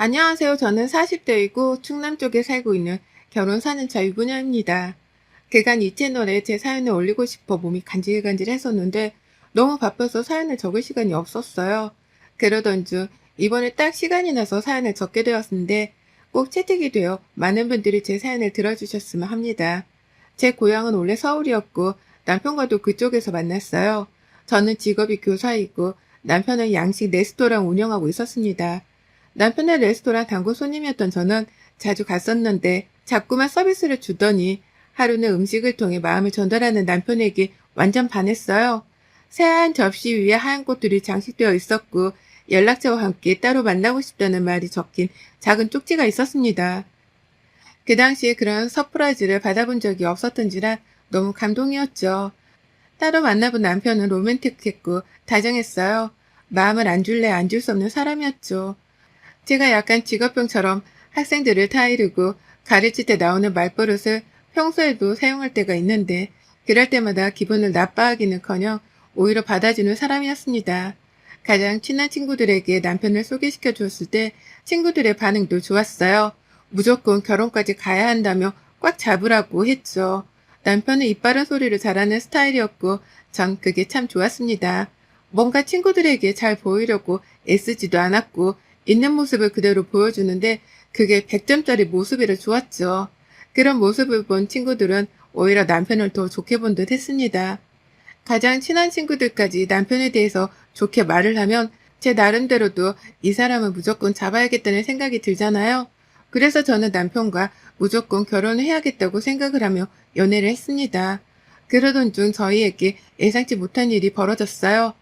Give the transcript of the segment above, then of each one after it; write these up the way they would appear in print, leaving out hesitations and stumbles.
안녕하세요. 저는 40대이고 충남 쪽에 살고 있는 결혼 4년차 유부녀입니다. 그간 이 채널에 제 사연을 올리고 싶어 몸이 간질간질했었는데 너무 바빠서 사연을 적을 시간이 없었어요. 그러던 중 이번에 딱 시간이 나서 사연을 적게 되었는데 꼭 채택이 되어 많은 분들이 제 사연을 들어주셨으면 합니다. 제 고향은 원래 서울이었고 남편과도 그쪽에서 만났어요. 저는 직업이 교사이고 남편은 양식 레스토랑 운영하고 있었습니다. 남편의 레스토랑 단골 손님이었던 저는 자주 갔었는데 자꾸만 서비스를 주더니 하루는 음식을 통해 마음을 전달하는 남편에게 완전 반했어요. 새하얀 접시 위에 하얀 꽃들이 장식되어 있었고 연락처와 함께 따로 만나고 싶다는 말이 적힌 작은 쪽지가 있었습니다. 그 당시에 그런 서프라이즈를 받아본 적이 없었던지라 너무 감동이었죠. 따로 만나본 남편은 로맨틱했고 다정했어요. 마음을 안 줄래 안 줄 수 없는 사람이었죠. 제가 약간 직업병처럼 학생들을 타이르고 가르칠 때 나오는 말버릇을 평소에도 사용할 때가 있는데 그럴 때마다 기분을 나빠하기는커녕 오히려 받아주는 사람이었습니다. 가장 친한 친구들에게 남편을 소개시켜 주었을 때 친구들의 반응도 좋았어요. 무조건 결혼까지 가야 한다며 꽉 잡으라고 했죠. 남편은 입 바른 소리를 잘하는 스타일이었고 전 그게 참 좋았습니다. 뭔가 친구들에게 잘 보이려고 애쓰지도 않았고 있는 모습을 그대로 보여주는데 그게 100점짜리 모습이라 좋았죠. 그런 모습을 본 친구들은 오히려 남편을 더 좋게 본 듯 했습니다. 가장 친한 친구들까지 남편에 대해서 좋게 말을 하면 제 나름대로도 이 사람은 무조건 잡아야겠다는 생각이 들잖아요. 그래서 저는 남편과 무조건 결혼을 해야겠다고 생각을 하며 연애를 했습니다. 그러던 중 저희에게 예상치 못한 일이 벌어졌어요.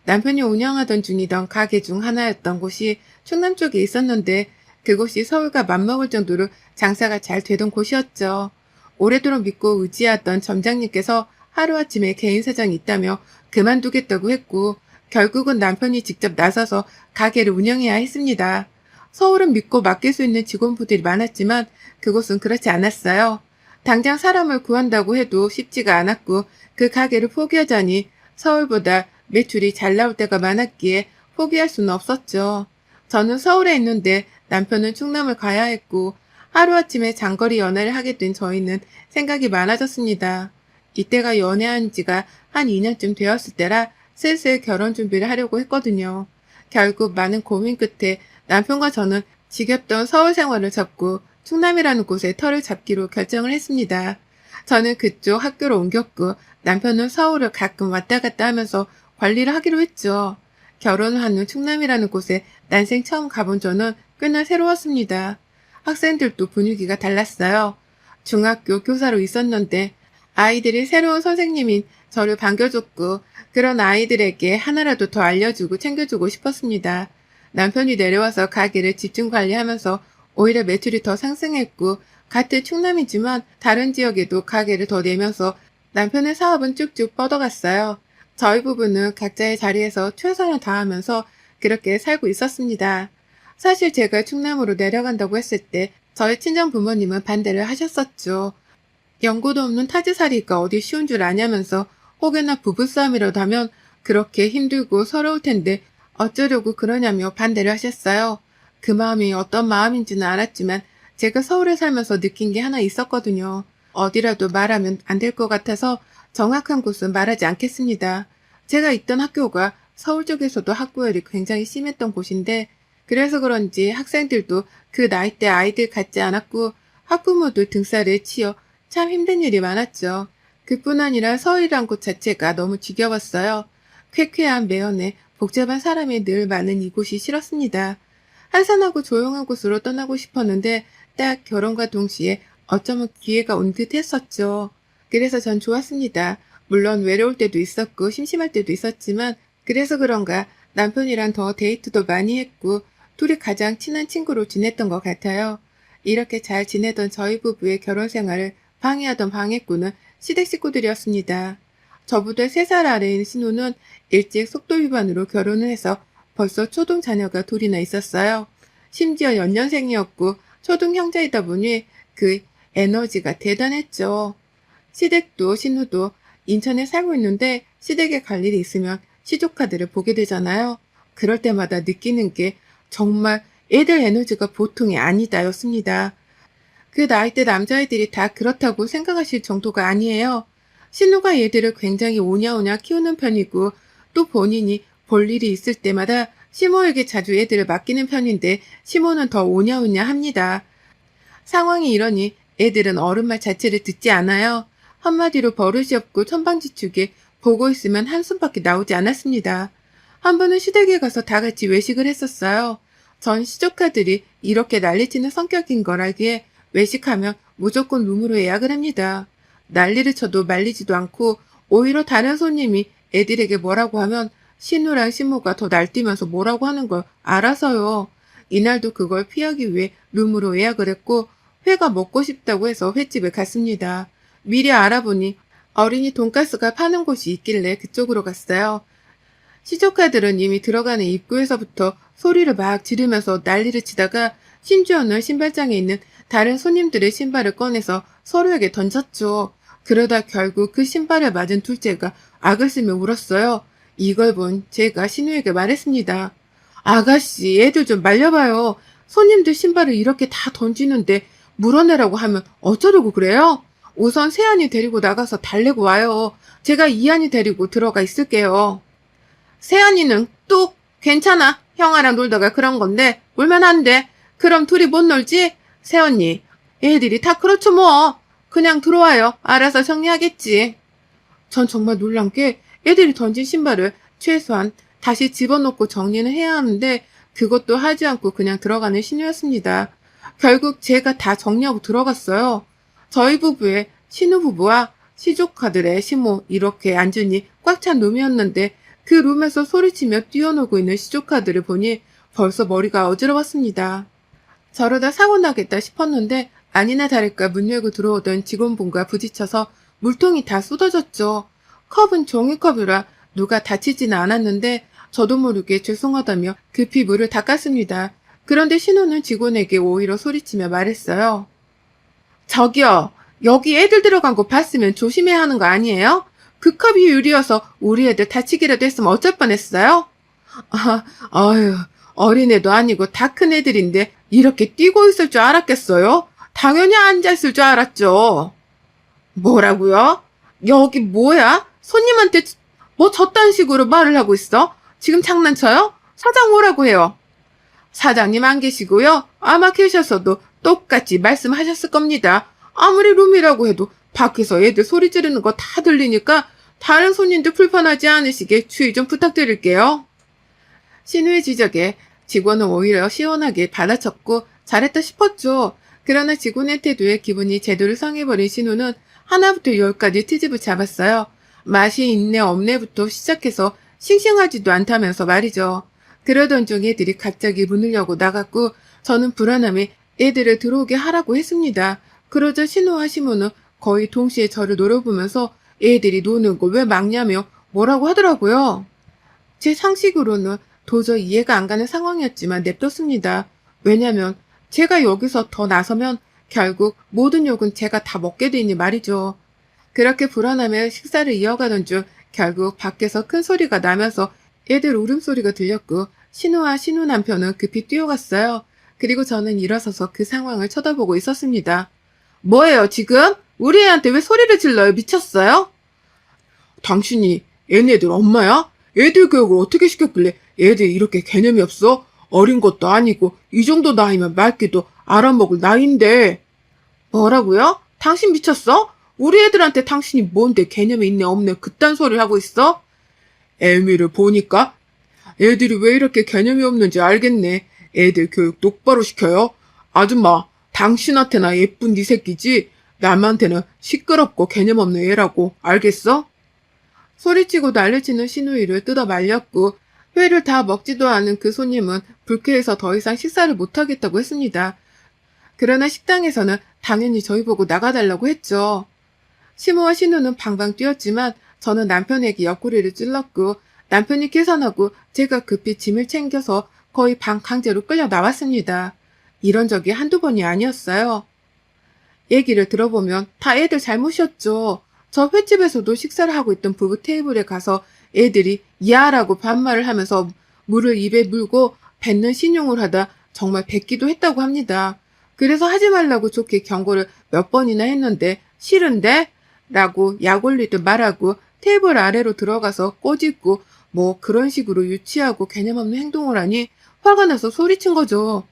남편이 운영하던 중이던 가게 중 하나였던 곳이 충남 쪽에 있었는데 그곳이 서울과 맞먹을 정도로 장사가 잘 되던 곳이었죠. 오래도록 믿고 의지하던 점장님께서 하루아침에 개인 사정이 있다며 그만두겠다고 했고 결국은 남편이 직접 나서서 가게를 운영해야 했습니다. 서울은 믿고 맡길 수 있는 직원분들이 많았지만 그곳은 그렇지 않았어요. 당장 사람을 구한다고 해도 쉽지가 않았고 그 가게를 포기하자니 서울보다 매출이 잘 나올 때가 많았기에 포기할 수는 없었죠. 저는 서울에 있는데 남편은 충남을 가야 했고 하루아침에 장거리 연애를 하게 된 저희는 생각이 많아졌습니다. 이때가 연애한 지가 한 2년쯤 되었을 때라 슬슬 결혼 준비를 하려고 했거든요. 결국 많은 고민 끝에 남편과 저는 지겹던 서울 생활을 접고 충남이라는 곳에 터를 잡기로 결정을 했습니다. 저는 그쪽 학교로 옮겼고 남편은 서울을 가끔 왔다 갔다 하면서 관리를 하기로 했죠. 결혼을 한 후 충남이라는 곳에 난생 처음 가본 저는 꽤나 새로웠습니다. 학생들도 분위기가 달랐어요. 중학교 교사로 있었는데 아이들이 새로운 선생님인 저를 반겨줬고 그런 아이들에게 하나라도 더 알려주고 챙겨주고 싶었습니다. 남편이 내려와서 가게를 집중 관리하면서 오히려 매출이 더 상승했고 같은 충남이지만 다른 지역에도 가게를 더 내면서 남편의 사업은 쭉쭉 뻗어갔어요. 저희 부부는 각자의 자리에서 최선을 다하면서 그렇게 살고 있었습니다. 사실 제가 충남으로 내려간다고 했을 때 저희 친정 부모님은 반대를 하셨었죠. 연고도 없는 타지살이가 어디 쉬운 줄 아냐면서 혹여나 부부싸움이라도 하면 그렇게 힘들고 서러울 텐데 어쩌려고 그러냐며 반대를 하셨어요. 그 마음이 어떤 마음인지는 알았지만 제가 서울에 살면서 느낀 게 하나 있었거든요. 어디라도 말하면 안 될 것 같아서 정확한 곳은 말하지 않겠습니다. 제가 있던 학교가 서울 쪽에서도 학구열이 굉장히 심했던 곳인데 그래서 그런지 학생들도 그 나이대 아이들 같지 않았고 학부모들 등살에 치여 참 힘든 일이 많았죠. 그뿐 아니라 서울이란 곳 자체가 너무 지겨웠어요. 쾌쾌한 매연에 복잡한 사람이 늘 많은 이곳이 싫었습니다. 한산하고 조용한 곳으로 떠나고 싶었는데 딱 결혼과 동시에 어쩌면 기회가 온 듯 했었죠. 그래서 전 좋았습니다. 물론 외로울 때도 있었고 심심할 때도 있었지만 그래서 그런가 남편이랑 더 데이트도 많이 했고 둘이 가장 친한 친구로 지냈던 것 같아요. 이렇게 잘 지내던 저희 부부의 결혼 생활을 방해하던 방해꾼은 시댁 식구들이었습니다. 저보다 3살 아래인 신우는 일찍 속도 위반으로 결혼을 해서 벌써 초등 자녀가 둘이나 있었어요. 심지어 연년생이었고 초등 형제이다 보니 그 에너지가 대단했죠. 시댁도 신우도 인천에 살고 있는데 시댁에 갈 일이 있으면 시조카드를 보게 되잖아요. 그럴 때마다 느끼는 게 정말 애들 에너지가 보통이 아니다였습니다. 그 나이대 남자아이들이 다 그렇다고 생각하실 정도가 아니에요. 신우가 얘들을 굉장히 오냐오냐 키우는 편이고 또 본인이 볼 일이 있을 때마다 시모에게 자주 애들을 맡기는 편인데 시모는 더 오냐오냐 합니다. 상황이 이러니 애들은 어른 말 자체를 듣지 않아요. 한마디로 버릇이 없고 천방지축에 보고 있으면 한숨밖에 나오지 않았습니다. 한 번은 시댁에 가서 다 같이 외식을 했었어요. 전 시조카들이 이렇게 난리치는 성격인 걸 알기에 외식하면 무조건 룸으로 예약을 합니다. 난리를 쳐도 말리지도 않고 오히려 다른 손님이 애들에게 뭐라고 하면 신우랑 신모가 더 날뛰면서 뭐라고 하는 걸 알아서요. 이날도 그걸 피하기 위해 룸으로 예약을 했고 회가 먹고 싶다고 해서 횟집에 갔습니다. 미리 알아보니 어린이 돈가스가 파는 곳이 있길래 그쪽으로 갔어요. 시조카들은 이미 들어가는 입구에서부터 소리를 막 지르면서 난리를 치다가 심지어는 신발장에 있는 다른 손님들의 신발을 꺼내서 서로에게 던졌죠. 그러다 결국 그 신발을 맞은 둘째가 악을 쓰며 울었어요. 이걸 본 제가 신우에게 말했습니다. 아가씨, 애들 좀 말려봐요. 손님들 신발을 이렇게 다 던지는데 물어내라고 하면 어쩌려고 그래요? 우선 세안이 데리고 나가서 달래고 와요. 제가 이안이 데리고 들어가 있을게요. 세안이는 뚝 괜찮아. 형아랑 놀다가 그런 건데 울면 안 돼. 그럼 둘이 못 놀지? 세언니, 애들이 다 그렇죠 뭐. 그냥 들어와요. 알아서 정리하겠지. 전 정말 놀란 게 애들이 던진 신발을 최소한 다시 집어넣고 정리는 해야 하는데 그것도 하지 않고 그냥 들어가는 신우였습니다. 결국 제가 다 정리하고 들어갔어요. 저희 부부의 신우 부부와 시조카들의 시모 이렇게 앉으니 꽉 찬 룸이었는데 그 룸에서 소리치며 뛰어놀고 있는 시조카들을 보니 벌써 머리가 어지러웠습니다. 저러다 사고 나겠다 싶었는데 아니나 다를까 문 열고 들어오던 직원분과 부딪혀서 물통이 다 쏟아졌죠. 컵은 종이컵이라 누가 다치지는 않았는데 저도 모르게 죄송하다며 급히 물을 닦았습니다. 그런데 신우는 직원에게 오히려 소리치며 말했어요. 저기요, 여기 애들 들어간 거 봤으면 조심해야 하는 거 아니에요? 그 컵이 유리여서 우리 애들 다치기라도 했으면 어쩔 뻔했어요? 아유, 어린애도 아니고 다 큰 애들인데 이렇게 뛰고 있을 줄 알았겠어요? 당연히 앉아있을 줄 알았죠. 뭐라고요? 여기 뭐야? 손님한테 뭐 저딴 식으로 말을 하고 있어? 지금 장난쳐요? 사장 오라고 해요. 사장님 안 계시고요. 아마 계셨어도 똑같이 말씀하셨을 겁니다. 아무리 룸이라고 해도 밖에서 애들 소리 지르는 거 다 들리니까 다른 손님들 불편하지 않으시게 주의 좀 부탁드릴게요. 신우의 지적에 직원은 오히려 시원하게 받아쳤고 잘했다 싶었죠. 그러나 직원의 태도에 기분이 제대로 상해버린 신우는 하나부터 열까지 트집을 잡았어요. 맛이 있네 없네부터 시작해서 싱싱하지도 않다면서 말이죠. 그러던 중 애들이 갑자기 문을 열고 나갔고 저는 불안함에 애들을 들어오게 하라고 했습니다. 그러자 신우와 시모는 거의 동시에 저를 노려보면서 애들이 노는 거 왜 막냐며 뭐라고 하더라고요. 제 상식으로는 도저히 이해가 안 가는 상황이었지만 냅뒀습니다. 왜냐면 제가 여기서 더 나서면 결국 모든 욕은 제가 다 먹게 되니 말이죠. 그렇게 불안하며 식사를 이어가던 중 결국 밖에서 큰 소리가 나면서 애들 울음소리가 들렸고 신우와 신우 남편은 급히 뛰어갔어요. 그리고 저는 일어서서 그 상황을 쳐다보고 있었습니다. 뭐예요 지금? 우리 애한테 왜 소리를 질러요? 미쳤어요? 당신이 얘네들 엄마야? 애들 교육을 어떻게 시켰길래 애들이 이렇게 개념이 없어? 어린 것도 아니고 이 정도 나이면 말귀도 알아먹을 나이인데. 뭐라고요? 당신 미쳤어? 우리 애들한테 당신이 뭔데 개념이 있네 없네 그딴 소리를 하고 있어? 애미를 보니까 애들이 왜 이렇게 개념이 없는지 알겠네. 애들 교육 똑바로 시켜요. 아줌마, 당신한테나 예쁜 네 새끼지 남한테는 시끄럽고 개념 없는 애라고 알겠어? 소리치고 난리치는 신우이를 뜯어 말렸고 회를 다 먹지도 않은 그 손님은 불쾌해서 더 이상 식사를 못하겠다고 했습니다. 그러나 식당에서는 당연히 저희 보고 나가달라고 했죠. 시모와 신우는 방방 뛰었지만 저는 남편에게 옆구리를 찔렀고 남편이 계산하고 제가 급히 짐을 챙겨서 거의 방 강제로 끌려 나왔습니다. 이런 적이 한두 번이 아니었어요. 얘기를 들어보면 다 애들 잘못이었죠. 저 횟집에서도 식사를 하고 있던 부부 테이블에 가서 애들이 야라고 반말을 하면서 물을 입에 물고 뱉는 신용을 하다 정말 뱉기도 했다고 합니다. 그래서 하지 말라고 좋게 경고를 몇 번이나 했는데 싫은데? 라고 약 올리듯 말하고 테이블 아래로 들어가서 꼬집고 뭐 그런 식으로 유치하고 개념 없는 행동을 하니 화가 나서 소리친 거죠.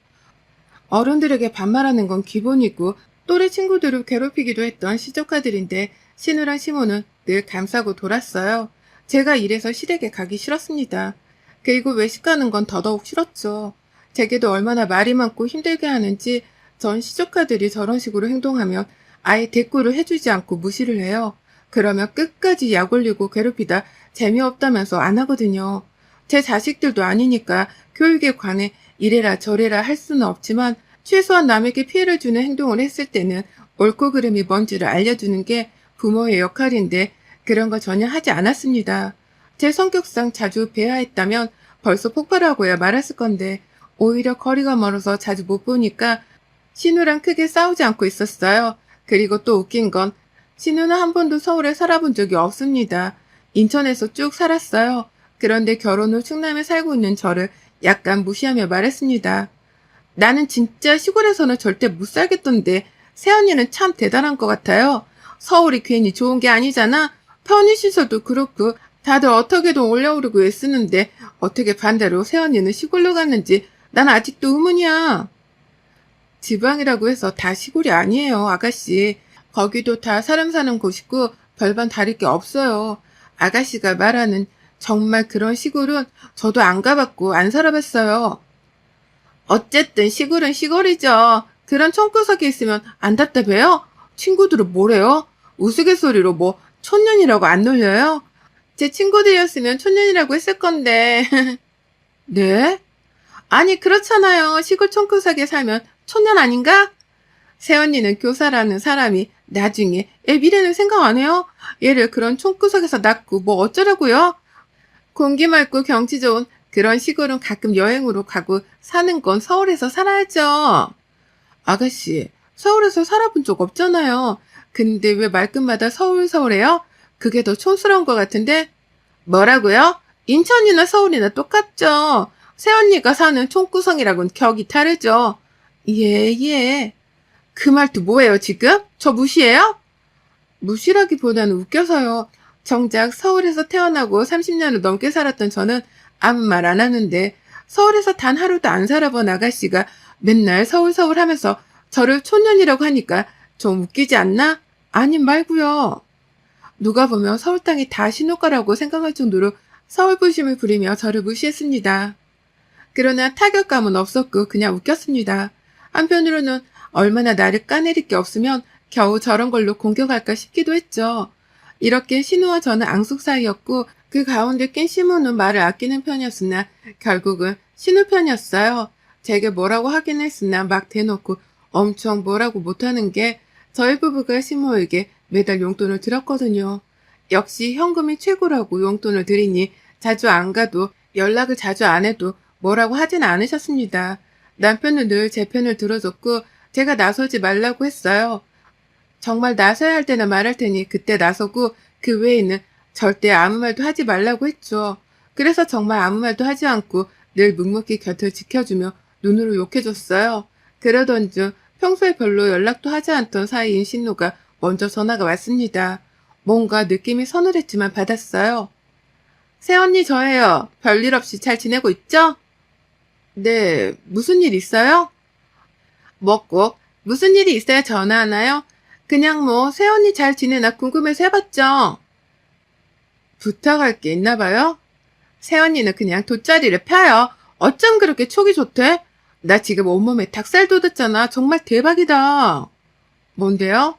어른들에게 반말하는 건 기본이고 또래 친구들을 괴롭히기도 했던 시조카들인데 신우랑 시모는 늘 감싸고 돌았어요. 제가 이래서 시댁에 가기 싫었습니다. 그리고 외식하는 건 더더욱 싫었죠. 제게도 얼마나 말이 많고 힘들게 하는지 전 시조카들이 저런 식으로 행동하면 아예 대꾸를 해주지 않고 무시를 해요. 그러면 끝까지 약 올리고 괴롭히다 재미없다면서 안 하거든요. 제 자식들도 아니니까 교육에 관해 이래라 저래라 할 수는 없지만 최소한 남에게 피해를 주는 행동을 했을 때는 옳고 그름이 뭔지를 알려주는 게 부모의 역할인데 그런 거 전혀 하지 않았습니다. 제 성격상 자주 배회했다면 벌써 폭발하고야 말았을 건데 오히려 거리가 멀어서 자주 못 보니까 신우랑 크게 싸우지 않고 있었어요. 그리고 또 웃긴 건 신우는 한 번도 서울에 살아본 적이 없습니다. 인천에서 쭉 살았어요. 그런데 결혼 후 충남에 살고 있는 저를 약간 무시하며 말했습니다. 나는 진짜 시골에서는 절대 못 살겠던데 새언니는 참 대단한 것 같아요. 서울이 괜히 좋은 게 아니잖아. 편의시설도 그렇고 다들 어떻게든 올려오르고 애쓰는데 어떻게 반대로 새언니는 시골로 갔는지 난 아직도 의문이야. 지방이라고 해서 다 시골이 아니에요, 아가씨. 거기도 다 사람 사는 곳이고 별반 다를 게 없어요. 아가씨가 말하는 정말 그런 시골은 저도 안 가봤고 안 살아봤어요. 어쨌든 시골은 시골이죠. 그런 총구석에 있으면 안 답답해요? 친구들은 뭐래요? 우스갯소리로 뭐 촌년이라고 안 놀려요? 제 친구들이었으면 촌년이라고 했을 건데. 네? 아니 그렇잖아요. 시골 총구석에 살면 촌년 아닌가? 새언니는 교사라는 사람이 나중에 애 미래는 생각 안 해요? 얘를 그런 총구석에서 낳고 뭐 어쩌라고요? 공기 맑고 경치 좋은 그런 시골은 가끔 여행으로 가고 사는 건 서울에서 살아야죠. 아가씨, 서울에서 살아본 적 없잖아요. 근데 왜 말끝마다 서울해요? 그게 더 촌스러운 것 같은데? 뭐라고요? 인천이나 서울이나 똑같죠. 새언니가 사는 총구성이라고는 격이 다르죠. 예, 예. 그 말도 뭐예요, 지금? 저 무시해요? 무시라기보다는 웃겨서요. 정작 서울에서 태어나고 30년을 넘게 살았던 저는 아무 말 안 하는데 서울에서 단 하루도 안 살아본 아가씨가 맨날 서울 하면서 저를 촌년이라고 하니까 좀 웃기지 않나? 아님 말고요. 누가 보면 서울 땅이 다 신호가라고 생각할 정도로 서울 부심을 부리며 저를 무시했습니다. 그러나 타격감은 없었고 그냥 웃겼습니다. 한편으로는 얼마나 나를 까내릴 게 없으면 겨우 저런 걸로 공격할까 싶기도 했죠. 이렇게 신우와 저는 앙숙 사이였고 그 가운데 낀 시모는 말을 아끼는 편이었으나 결국은 신우 편이었어요. 제게 뭐라고 하긴 했으나 막 대놓고 엄청 뭐라고 못하는 게 저희 부부가 시모에게 매달 용돈을 드렸거든요. 역시 현금이 최고라고 용돈을 드리니 자주 안 가도 연락을 자주 안 해도 뭐라고 하진 않으셨습니다. 남편은 늘 제 편을 들어줬고 제가 나서지 말라고 했어요. 정말 나서야 할 때나 말할 테니 그때 나서고 그 외에는 절대 아무 말도 하지 말라고 했죠. 그래서 정말 아무 말도 하지 않고 늘 묵묵히 곁을 지켜주며 눈으로 욕해줬어요. 그러던 중 평소에 별로 연락도 하지 않던 사이인 신우가 먼저 전화가 왔습니다. 뭔가 느낌이 서늘했지만 받았어요. 새언니 저예요. 별일 없이 잘 지내고 있죠? 네, 무슨 일 있어요? 뭐 꼭 무슨 일이 있어야 전화하나요? 그냥 뭐 새언니 잘 지내나 궁금해서 해봤죠. 부탁할 게 있나 봐요? 새언니는 그냥 돗자리를 펴요. 어쩜 그렇게 촉이 좋대? 나 지금 온몸에 닭살 돋았잖아. 정말 대박이다. 뭔데요?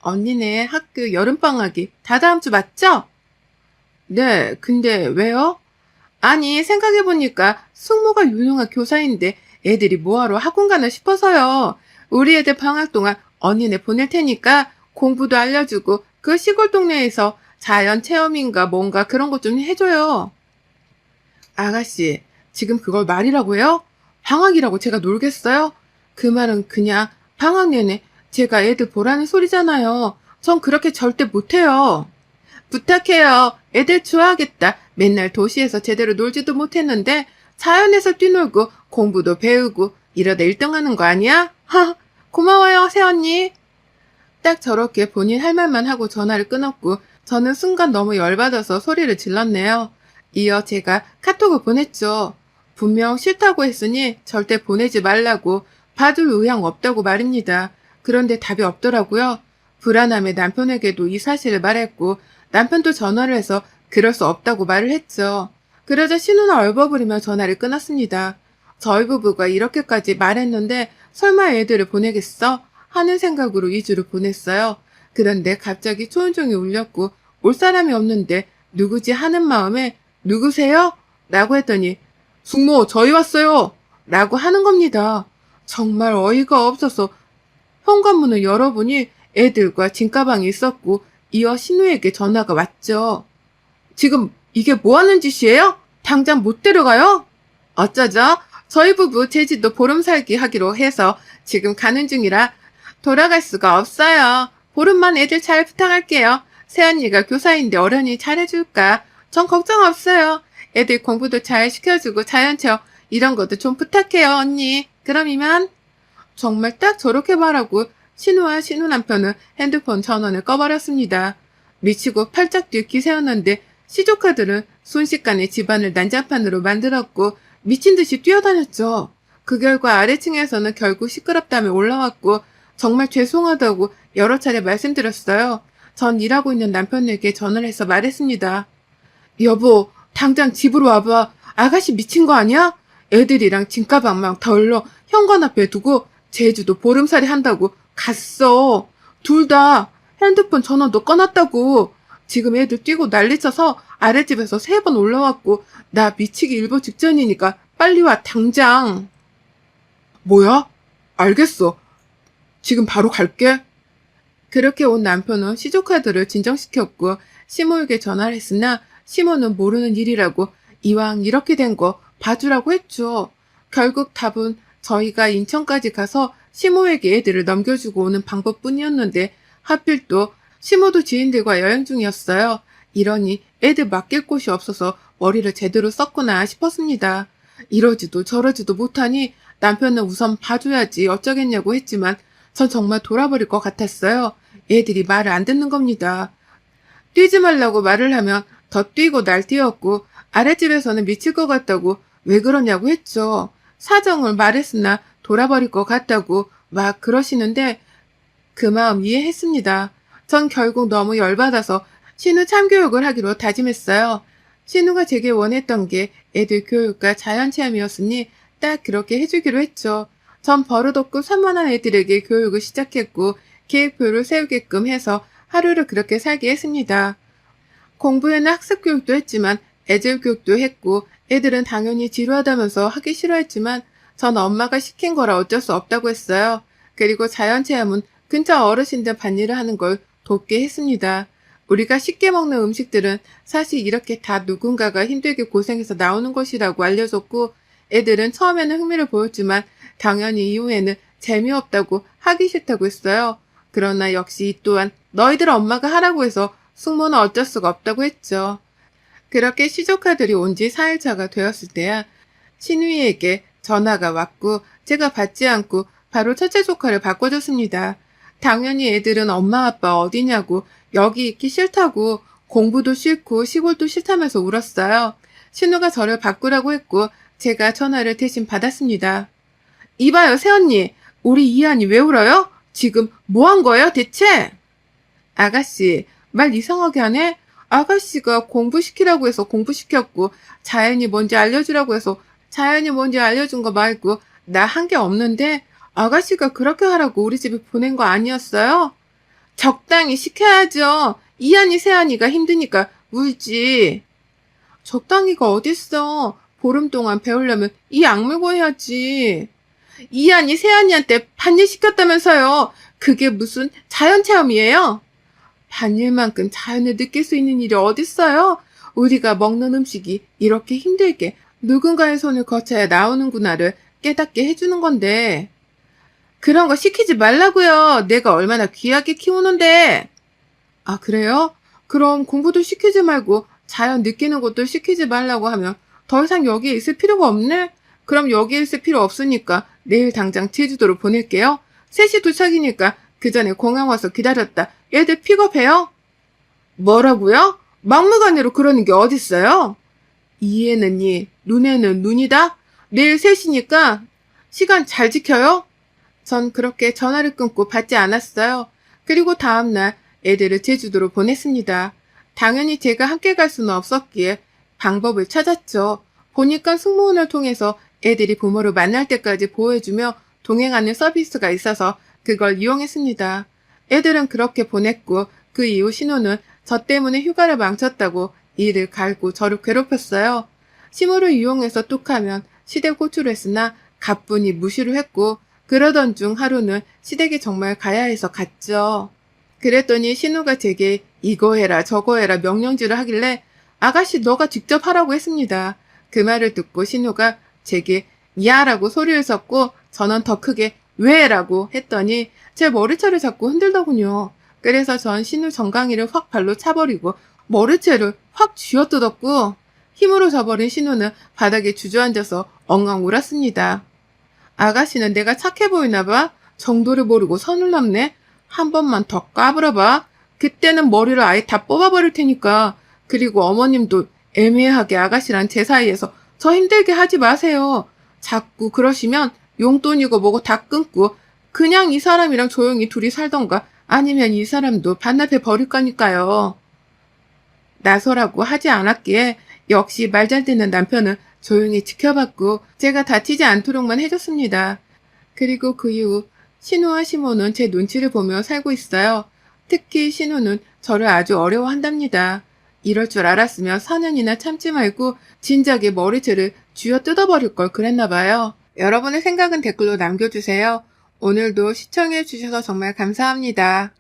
언니네 학교 여름방학이 다 다음 주 맞죠? 네, 근데 왜요? 아니, 생각해보니까 숙모가 유능한 교사인데 애들이 뭐하러 학원 가나 싶어서요. 우리 애들 방학 동안 언니네 보낼 테니까 공부도 알려주고 그 시골 동네에서 자연 체험인가 뭔가 그런 것 좀 해줘요. 아가씨, 지금 그걸 말이라고 해요? 방학이라고 제가 놀겠어요? 그 말은 그냥 방학 내내 제가 애들 보라는 소리잖아요. 전 그렇게 절대 못해요. 부탁해요. 애들 좋아하겠다. 맨날 도시에서 제대로 놀지도 못했는데 자연에서 뛰놀고 공부도 배우고 이러다 1등 하는 거 아니야? 하, 고마워요, 새언니. 딱 저렇게 본인 할 말만 하고 전화를 끊었고 저는 순간 너무 열받아서 소리를 질렀네요. 이어 제가 카톡을 보냈죠. 분명 싫다고 했으니 절대 보내지 말라고 봐줄 의향 없다고 말입니다. 그런데 답이 없더라고요. 불안함에 남편에게도 이 사실을 말했고 남편도 전화를 해서 그럴 수 없다고 말을 했죠. 그러자 신우는 얼버무리며 전화를 끊었습니다. 저희 부부가 이렇게까지 말했는데 설마 애들을 보내겠어? 하는 생각으로 2주를 보냈어요. 그런데 갑자기 초인종이 울렸고 올 사람이 없는데 누구지 하는 마음에 누구세요? 라고 했더니 숙모 저희 왔어요! 라고 하는 겁니다. 정말 어이가 없어서 현관문을 열어보니 애들과 짐가방이 있었고 이어 신우에게 전화가 왔죠. 지금 이게 뭐 하는 짓이에요? 당장 못 데려가요? 어쩌죠? 저희 부부 제주도 보름 살기 하기로 해서 지금 가는 중이라 돌아갈 수가 없어요. 보름만 애들 잘 부탁할게요. 새언니가 교사인데 어련히 잘해줄까? 전 걱정 없어요. 애들 공부도 잘 시켜주고 자연체험 이런 것도 좀 부탁해요, 언니. 그럼 이만. 정말 딱 저렇게 말하고 신우와 신우 남편은 핸드폰 전원을 꺼버렸습니다. 미치고 팔짝 뛰기 세웠는데 시조카들은 순식간에 집안을 난장판으로 만들었고 미친 듯이 뛰어다녔죠. 그 결과 아래층에서는 결국 시끄럽다며 올라왔고 정말 죄송하다고 여러 차례 말씀드렸어요. 전 일하고 있는 남편에게 전화를 해서 말했습니다. 여보, 당장 집으로 와봐. 아가씨 미친 거 아니야? 애들이랑 짐가방만 덜러 현관 앞에 두고 제주도 보름살이 한다고 갔어. 둘 다 핸드폰 전원도 꺼놨다고. 지금 애들 뛰고 난리쳐서 아랫집에서 3번 올라왔고 나 미치기 일보 직전이니까 빨리 와 당장. 뭐야? 알겠어. 지금 바로 갈게. 그렇게 온 남편은 시조카들을 진정시켰고 시모에게 전화를 했으나 시모는 모르는 일이라고 이왕 이렇게 된 거 봐주라고 했죠. 결국 답은 저희가 인천까지 가서 시모에게 애들을 넘겨주고 오는 방법뿐이었는데 하필 또 시모도 지인들과 여행 중이었어요. 이러니 애들 맡길 곳이 없어서 머리를 제대로 썼구나 싶었습니다. 이러지도 저러지도 못하니 남편은 우선 봐줘야지 어쩌겠냐고 했지만 전 정말 돌아버릴 것 같았어요. 애들이 말을 안 듣는 겁니다. 뛰지 말라고 말을 하면 더 뛰고 날뛰었고 아랫집에서는 미칠 것 같다고 왜 그러냐고 했죠. 사정을 말했으나 돌아버릴 것 같다고 막 그러시는데 그 마음 이해했습니다. 전 결국 너무 열받아서 신우 참교육을 하기로 다짐했어요. 신우가 제게 원했던 게 애들 교육과 자연체험이었으니 딱 그렇게 해주기로 했죠. 전 버릇없고 산만한 애들에게 교육을 시작했고 계획표를 세우게끔 해서 하루를 그렇게 살게 했습니다. 공부에는 학습 교육도 했지만 애들 교육도 했고 애들은 당연히 지루하다면서 하기 싫어했지만 전 엄마가 시킨 거라 어쩔 수 없다고 했어요. 그리고 자연체험은 근처 어르신들 밭일을 하는 걸 돕게 했습니다. 우리가 쉽게 먹는 음식들은 사실 이렇게 다 누군가가 힘들게 고생해서 나오는 것이라고 알려줬고 애들은 처음에는 흥미를 보였지만 당연히 이후에는 재미없다고 하기 싫다고 했어요. 그러나 역시 이 또한 너희들 엄마가 하라고 해서 숙모는 어쩔 수가 없다고 했죠. 그렇게 시조카들이 온 지 4일차가 되었을 때야 신우이에게 전화가 왔고 제가 받지 않고 바로 첫째 조카를 바꿔줬습니다. 당연히 애들은 엄마 아빠 어디냐고 여기 있기 싫다고 공부도 싫고 시골도 싫다면서 울었어요. 신우가 저를 바꾸라고 했고 제가 전화를 대신 받았습니다. 이봐요 새언니, 우리 이한이 왜 울어요? 지금 뭐 한 거예요 대체? 아가씨, 말 이상하게 하네? 아가씨가 공부시키라고 해서 공부시켰고 자연이 뭔지 알려주라고 해서 자연이 뭔지 알려준 거 말고 나 한 게 없는데 아가씨가 그렇게 하라고 우리 집에 보낸 거 아니었어요? 적당히 시켜야죠. 이한이 세한이가 힘드니까 울지. 적당히가 어딨어. 보름 동안 배우려면 이 악물고 해야지. 이한이 세한이한테 반일 시켰다면서요. 그게 무슨 자연체험이에요? 반일만큼 자연을 느낄 수 있는 일이 어딨어요? 우리가 먹는 음식이 이렇게 힘들게 누군가의 손을 거쳐야 나오는구나를 깨닫게 해주는 건데. 그런 거 시키지 말라고요. 내가 얼마나 귀하게 키우는데. 아, 그래요? 그럼 공부도 시키지 말고 자연 느끼는 것도 시키지 말라고 하면 더 이상 여기에 있을 필요가 없네? 그럼 여기 있을 필요 없으니까 내일 당장 제주도로 보낼게요. 3시 도착이니까 그 전에 공항 와서 기다렸다. 애들 픽업해요? 뭐라고요? 막무가내로 그러는 게 어딨어요? 이에는 이, 눈에는 눈이다? 내일 3시니까 시간 잘 지켜요? 전 그렇게 전화를 끊고 받지 않았어요. 그리고 다음날 애들을 제주도로 보냈습니다. 당연히 제가 함께 갈 수는 없었기에 방법을 찾았죠. 보니까 승무원을 통해서 애들이 부모를 만날 때까지 보호해주며 동행하는 서비스가 있어서 그걸 이용했습니다. 애들은 그렇게 보냈고 그 이후 신호는 저 때문에 휴가를 망쳤다고 이를 갈고 저를 괴롭혔어요. 심호를 이용해서 뚝하면 시댁 호출을 했으나 가뿐히 무시를 했고 그러던 중 하루는 시댁에 정말 가야 해서 갔죠. 그랬더니 신우가 제게 이거 해라 저거 해라 명령질을 하길래 아가씨 너가 직접 하라고 했습니다. 그 말을 듣고 신우가 제게 야라고 소리를 섰고 저는 더 크게 왜라고 했더니 제 머리채를 잡고 흔들더군요. 그래서 전 신우 정강이를 확 발로 차버리고 머리채를 확 쥐어뜯었고 힘으로 져버린 신우는 바닥에 주저앉아서 엉엉 울었습니다. 아가씨는 내가 착해 보이나 봐? 정도를 모르고 선을 넘네? 한 번만 더 까불어봐. 그때는 머리를 아예 다 뽑아버릴 테니까. 그리고 어머님도 애매하게 아가씨랑 제 사이에서 저 힘들게 하지 마세요. 자꾸 그러시면 용돈이고 뭐고 다 끊고 그냥 이 사람이랑 조용히 둘이 살던가 아니면 이 사람도 반납해 버릴 거니까요. 나서라고 하지 않았기에 역시 말 잘 듣는 남편은 조용히 지켜봤고 제가 다치지 않도록만 해줬습니다. 그리고 그 이후 신우와 시모는 제 눈치를 보며 살고 있어요. 특히 신우는 저를 아주 어려워한답니다. 이럴 줄 알았으면 4년이나 참지 말고 진작에 머리채를 쥐어 뜯어버릴 걸 그랬나 봐요. 여러분의 생각은 댓글로 남겨주세요. 오늘도 시청해주셔서 정말 감사합니다.